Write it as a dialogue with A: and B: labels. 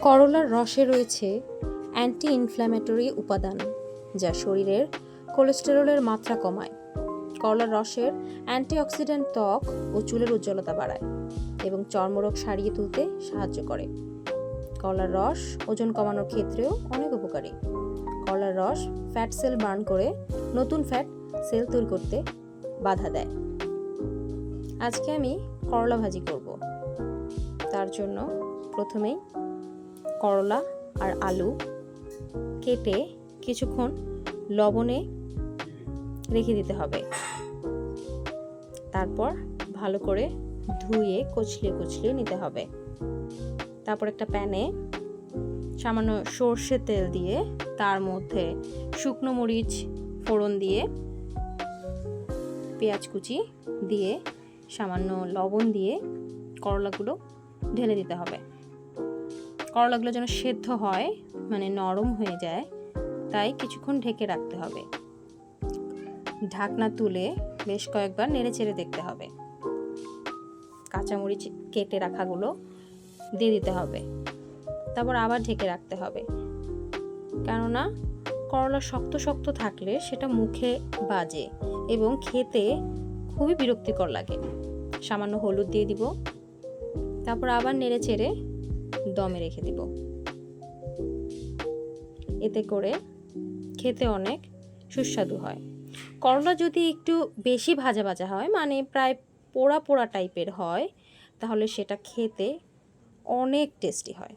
A: করলার রসে রয়েছে অ্যান্টি ইনফ্ল্যামেটরি উপাদান যা শরীরের কোলেস্টেরলের মাত্রা কমায়। করলার রসের অ্যান্টিঅক্সিডেন্ট ত্বক ও চুলের উজ্জ্বলতা বাড়ায় এবং চর্মরোগ সারিয়ে তুলতে সাহায্য করে। করলার রস ওজন কমানোর ক্ষেত্রেও অনেক উপকারী। করলার রস ফ্যাট সেল বার্ন করে নতুন ফ্যাট সেল তৈরি করতে বাধা দেয়। আজকে আমি করলা ভাজি করব। তার জন্য প্রথমেই করলা আর আলু কেটে কিছুক্ষণ লবণে রেখে দিতে হবে। তারপর ভালো করে ধুয়ে কুচলিয়ে নিতে হবে। তারপর একটা প্যানে সামান্য সর্ষের তেল দিয়ে তার মধ্যে শুকনো মরিচ ফোড়ন দিয়ে পেঁয়াজ কুচি দিয়ে সামান্য লবণ দিয়ে করলাগুলো ঢেলে দিতে হবে। করলাগুলো যেন সেদ্ধ হয়, মানে নরম হয়ে যায়, তাই কিছুক্ষণ ঢেকে রাখতে হবে। ঢাকনা তুলে বেশ কয়েকবার নেড়ে চেড়ে দেখতে হবে। কাঁচামরিচ কেটে রাখাগুলো দিয়ে দিতে হবে। তারপর আবার ঢেকে রাখতে হবে, কেননা করলা শক্ত শক্ত থাকলে সেটা মুখে বাজে এবং খেতে খুবই বিরক্তিকর লাগে। সামান্য হলুদ দিয়ে দিব। তারপর আবার নেড়ে চেড়ে দমে রেখে দিব। এতে করে খেতে অনেক সুস্বাদু হয়। করলা যদি একটু বেশি ভাজা ভাজা হয়, মানে প্রায় পোড়া পোড়া টাইপের হয়, তাহলে সেটা খেতে অনেক টেস্টি হয়।